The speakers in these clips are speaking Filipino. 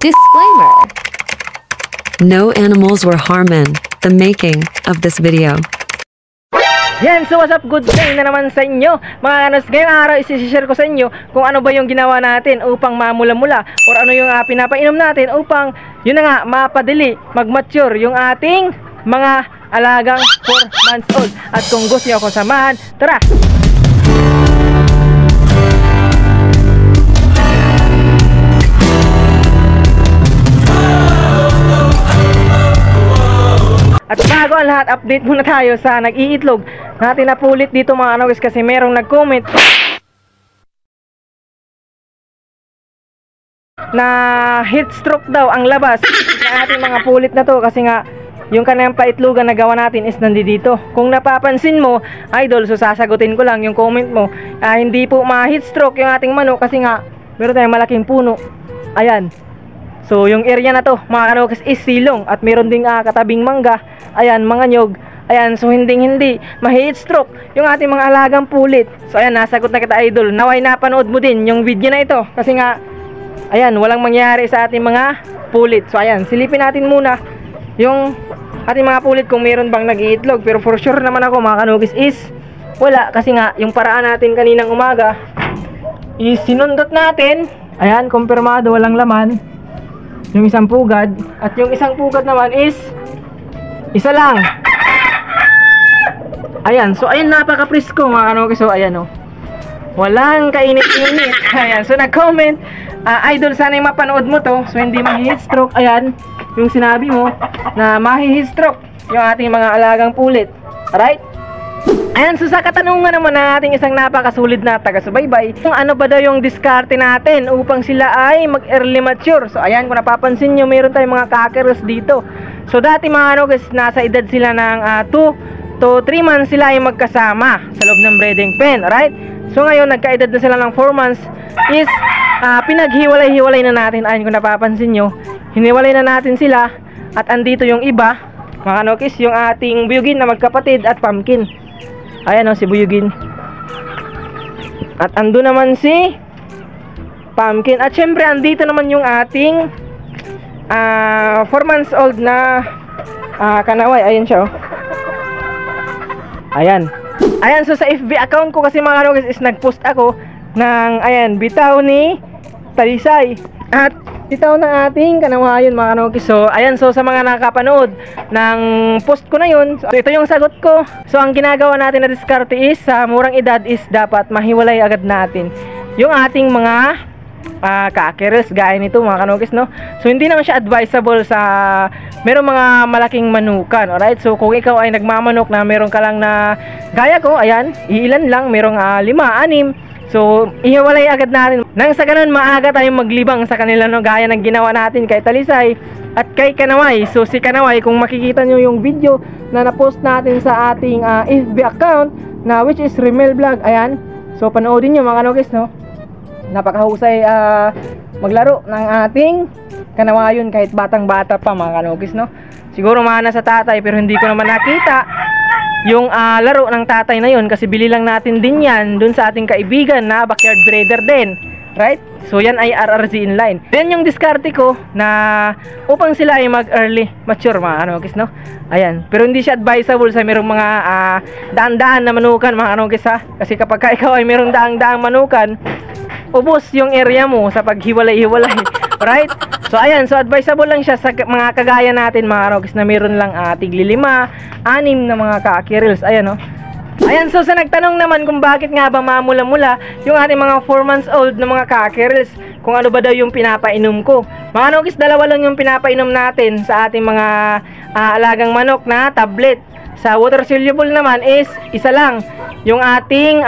Disclaimer. No animals were harmed in the making of this video. Yan, so what's up, good day na naman sa inyo mga kanos. Ngayong araw isi-share ko sa inyo kung ano ba yung ginawa natin upang mamula-mula or ano yung pinapainom natin upang yun na nga mapadali, mag-mature yung ating mga alagang 4 months old. At kung gusto nyo akong samahan, tara! At bago ang lahat, update muna tayo sa nag-iitlog natin na pulit dito mga kanogis, kasi merong nag-comment na heat stroke daw ang labas ng ating mga pulit na to, kasi nga yung kanyang paitlogan na gawa natin is nandito. Kung napapansin mo, idol, so sasagutin ko lang yung comment mo. Hindi po ma-heat stroke yung ating manok kasi nga meron tayong malaking puno. Ayan. So yung area na to mga kanogis is silong at meron ding katabing mangga. Ayan, mga nyog. Ayan, so hindi ma-heat stroke yung ating mga alagang pulit. So ayan, nasagot na kita, idol. Naway napanood mo din yung video na ito kasi nga ayan, walang mangyayari sa ating mga pulit. So ayan, silipin natin muna yung ating mga pulit kung meron bang nag-iitlog. Pero for sure naman ako mga kanogis is wala, kasi nga yung paraan natin kaninang umaga is sinundot natin. Ayan, kumpirmado walang laman yung isang pugad, at yung isang pugad naman is isa lang. Ayan, so ayan, napaka-presko mga kanogis. So ayan, oh, walang kainit-init. Ayan, so nag-comment, idol, sana yung mapanood mo to, so hindi ma-heat stroke. Ayan, yung sinabi mo na ma-heat stroke yung ating mga alagang pulit. Alright? Ayan, so sa katanungan naman ng ating isang napakasulit na taga-subaybay, kung ano ba daw yung diskarte natin upang sila ay mag-early mature. So ayan, kung napapansin nyo, meron tayong mga cockers dito. So dati mga kanogis, nasa edad sila ng 2 to 3 months sila ay magkasama sa loob ng breeding pen. Alright? So ngayon, nagkaedad na sila ng 4 months is pinaghiwalay-hiwalay na natin. Ayan, kung napapansin nyo, hiniwalay na natin sila. At andito yung iba mga kanogis, yung ating buyugin na magkapatid at pumpkin. Ayan, si buyugin. At ando naman si pumpkin. At syempre andito naman yung ating 4 months old na kanaway. Ayan siya, oh. Ayan. Ayan, so sa FB account ko kasi mga kanogis is nagpost ako ng ayan, bitaw ni Talisay at bitaw ng ating kanawayon mga kanogis. So ayan, so sa mga nakapanood ng post ko na yun, so ito yung sagot ko. So ang ginagawa natin na diskarte is sa murang edad is dapat mahiwalay agad natin yung ating mga kakeres gaya nito mga kanogis, no? So hindi naman siya advisable sa merong mga malaking manukan. Alright, so kung ikaw ay nagmamanok na meron ka lang na gaya ko, ayan, iilan lang, merong 5, 6. So ihiwalay agad natin nang sa ganun maaga tayong maglibang sa kanila, no? Gaya ng ginawa natin kay Talisay at kay Kanaway. So si Kanaway, kung makikita nyo yung video na na-post natin sa ating FB account na which is Remel Vlog, ayan, so panoodin nyo mga kanogis, no? Napakahusay maglaro ng ating kanawayon kahit batang-bata pa mga kanogis, no? Siguro mana sa tatay, pero hindi ko naman nakita yung laro ng tatay na yun kasi bili lang natin din yan dun sa ating kaibigan na backyard breeder din. Right? So yan ay RRZ inline. Yan yung diskarte ko na upang sila ay mag-early mature mga kanogis, no? Ayan. Pero hindi siya advisable sa merong mga daan-daan na manukan mga kanogis, ha? Kasi kapag ikaw ay merong daang-daang manukan, ubos yung area mo sa paghiwalay-hiwalay. Right? So ayan, so advisable lang siya sa mga kagaya natin mga kanogis na meron lang tigli 5, 6 na mga kakirils. Ayan, no? Ayan, so sa nagtanong naman kung bakit nga ba mamula-mula yung ating mga 4 months old na mga cockers, kung ano ba daw yung pinapainom ko. Mga kanogis, dalawa lang yung pinapainom natin sa ating mga alagang manok na tablet. Sa water soluble naman is isa lang, yung ating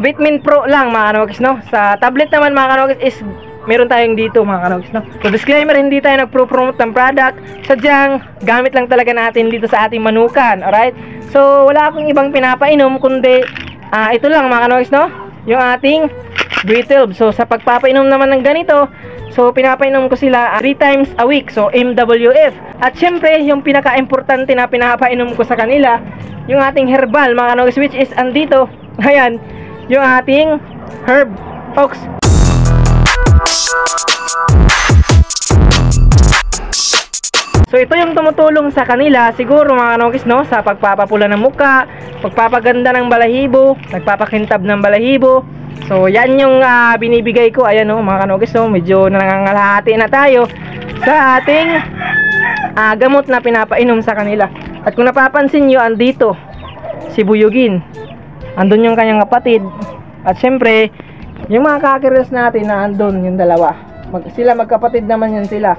Vitamin Pro lang mga kanogis, no? Sa tablet naman mga kanogis is meron tayong dito mga kanogis, no? So disclaimer, hindi tayo nagpro-promote ng product, sadyang gamit lang talaga natin dito sa ating manukan. Alright? So wala akong ibang pinapainom kundi ito lang mga kanogis, no? Yung ating B12. So sa pagpapainom naman ng ganito, so pinapainom ko sila 3 times a week, so MWF. At syempre yung pinaka-importante na pinapainom ko sa kanila, yung ating herbal mga kanogis, which is andito. Ayan, yung ating Herb Ox. So ito yung tumutulong sa kanila siguro mga kanokis, no, sa pagpapapula ng muka, pagpapaganda ng balahibo, nagpapakintab ng balahibo. So yan yung binibigay ko. Ayan, no, mga kanokis, no, medyo nangangalahati na tayo sa ating gamot na pinapainom sa kanila. At kung napapansin nyo, andito si Buyugin, andun yung kanyang kapatid, at syempre yung mga kakirels natin na andun yung dalawa. Sila magkapatid naman yun sila.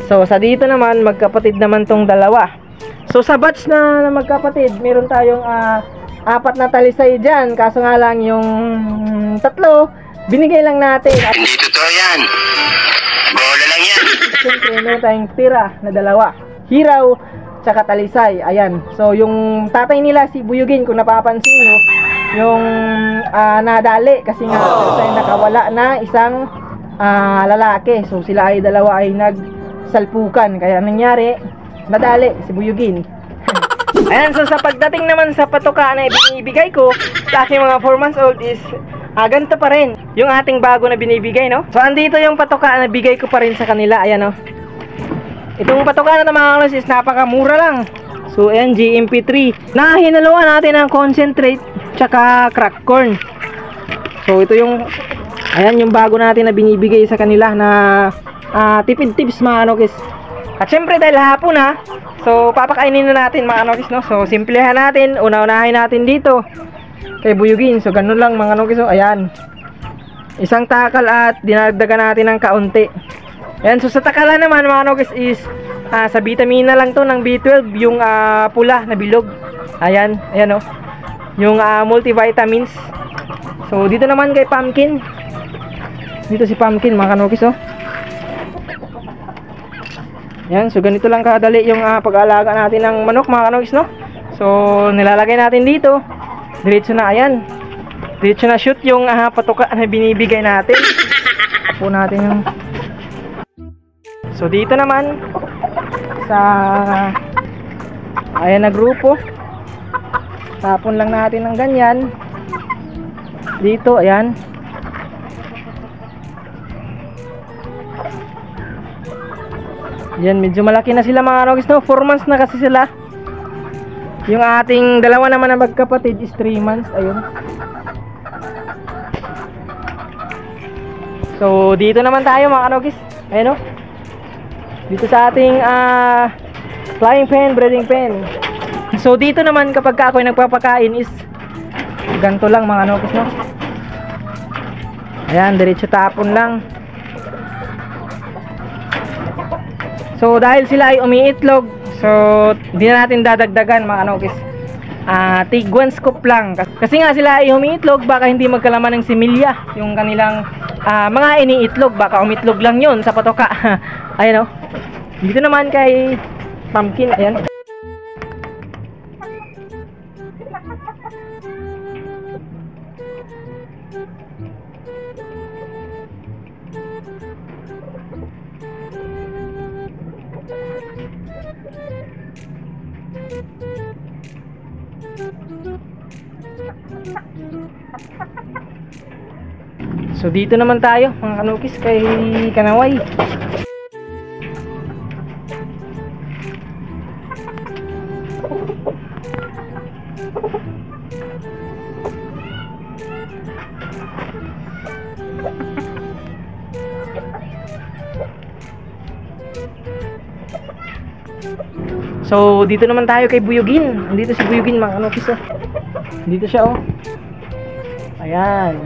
So sa dito naman magkapatid naman tong dalawa. So sa batch na magkapatid, meron tayong 4 na talisay dyan. Kaso nga lang yung 3 binigay lang natin. Hindi totoo yan. Bola lang yan. Siyempre meron tayong tira na 2, hiraw tsaka talisay. Ayan. So yung tatay nila si Buyugin, kung napapansin nyo, yung nadali kasi nga nakawala na isang lalaki. So sila ay dalawa ay nagsalpukan, kaya nangyari nadali si Buyugin. Ayan, so sa pagdating naman sa patoka na binibigay ko sa aking mga 4 months old is ganito pa rin yung ating bago na binibigay, no? So andito yung patoka na bigay ko pa rin sa kanila. Ayan, no? Itong patoka na mga kalos is napakamura lang. So ayan, GMP3 na hinaluan natin ng concentrate tsaka crack corn. So ito yung, ayan, yung bago natin na binibigay sa kanila na tipid tips mga kanokis. At syempre dahil hapon na, so papakainin na natin mga kanokis, no? So simplehan natin, una-unahin natin dito kay Buyugin. So ganun lang mga kanokis. So ayan, isang takal at dinagdagan natin ng kaunti. Ayan, so sa takala naman mga kanokis is sa vitamina lang to ng B12, yung pula na bilog. Ayan, ayan, no? Yung multivitamins. So dito naman kay Pumpkin, dito si Pumpkin mga kanokis, oh. Yan, so ganito lang kadali yung pag-aalaga natin ng manok mga kanokis, no? So nilalagay natin dito, diretso na, ayan, diretso na shoot yung patoka na binibigay natin. Po natin yung, so dito naman sa ayan na grupo, tapon lang natin ng ganyan dito. Ayan, yan, medyo malaki na sila mga kanokis, no? 4 months na kasi sila. Yung ating dalawa naman na magkapatid is 3 months. Ayun. So dito naman tayo mga kanokis. Ayun, no? Dito sa ating flying pen, breeding pen. So dito naman kapag ako ay nagpapakain is ganito lang mga kanokis, no? Ayan, diretso tapon lang. So dahil sila ay umiitlog, so hindi na natin dadagdagan mga kanokis. Tig 1 scoop lang. Kasi nga sila ay umiitlog, baka hindi magkalaman ng similya yung kanilang mga iniitlog, baka umitlog lang yun sa patoka. Ayan, o. Dito naman kay Pumpkin, ayan. So dito naman tayo mga kanokis kay Kanaway. So dito naman tayo kay Buyugin. Dito si Buyugin mga kanokis, oh. Dito siya, oh. Ayan.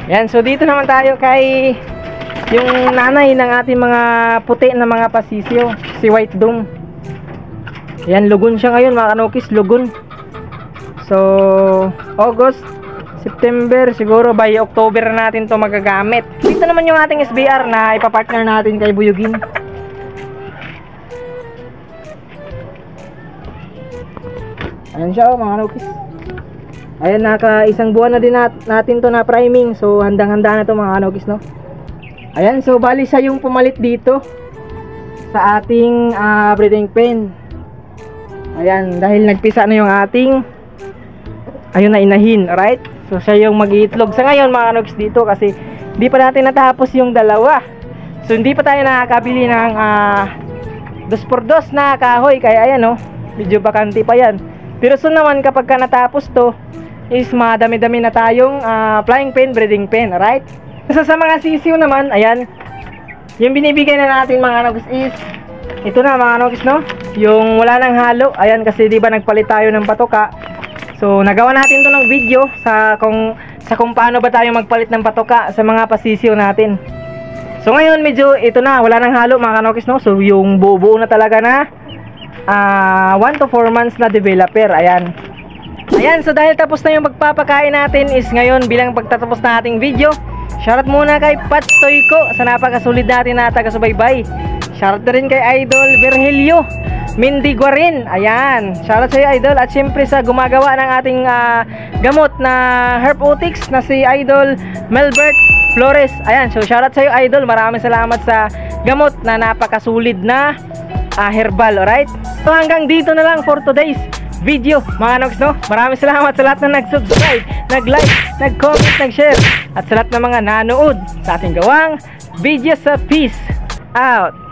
Yan, so dito naman tayo kay yung nanay ng ating mga puti na mga pasisyo, si White Dome. Yan, lugon siya ngayon mga kanokis, lugon. So August, September, siguro by October na natin to magagamit. Dito naman yung ating SBR na ipapartner natin kay Buyugin. Ayan siya, oh, mga kanokis. Ayan, naka isang buwan na din natin to na priming. So handang-handa na to mga kanokis, no? Ayan, so bali siya yung pumalit dito. sa ating breeding pen. Ayan, dahil nagpisa na yung ating ayun na inahin, right? So siya yung mag-iitlog sa ngayon mga kanoks dito kasi hindi pa natin natapos yung dalawa. So hindi pa tayo nakakabili ng 2x2 na kahoy, kaya ayan medyo bakante pa yan. Pero soon naman kapag ka natapos to is madami-dami na tayong flying pen, breeding pen, right? So sa mga sisiw naman, ayan, yung binibigay na natin mga kanoks is ito na mga kanoks, yung wala nang halo. Ayan, kasi di ba nagpalit tayo ng patoka. So nagawa natin to ng video sa kung paano ba tayo magpalit ng patoka sa mga pasisiw natin. So ngayon medyo ito na, wala nang halo mga kanoks, so yung buo-buo na talaga na 1 to 4 months na developer. Ayan, so dahil tapos na yung magpapakain natin is ngayon bilang pagtatapos na ating video, shoutout muna kay Pat Stoyko sa napakasulit natin na taga-subaybay. Shoutout na rin kay Idol Virgilio Mindiguarin. Ayan, shoutout sa iyo Idol. At syempre sa gumagawa ng ating gamot na Herbotics na si Idol Melbert Flores. Ayan, so shoutout sa iyo Idol. Maraming salamat sa gamot na napakasulid na herbal, alright? So hanggang dito na lang for today's video mga kanoks, Maraming salamat sa lahat na nag-subscribe, nag-like, nag-comment, nag-share, at sa lahat ng mga nanood sa ating gawang video sa Peace out.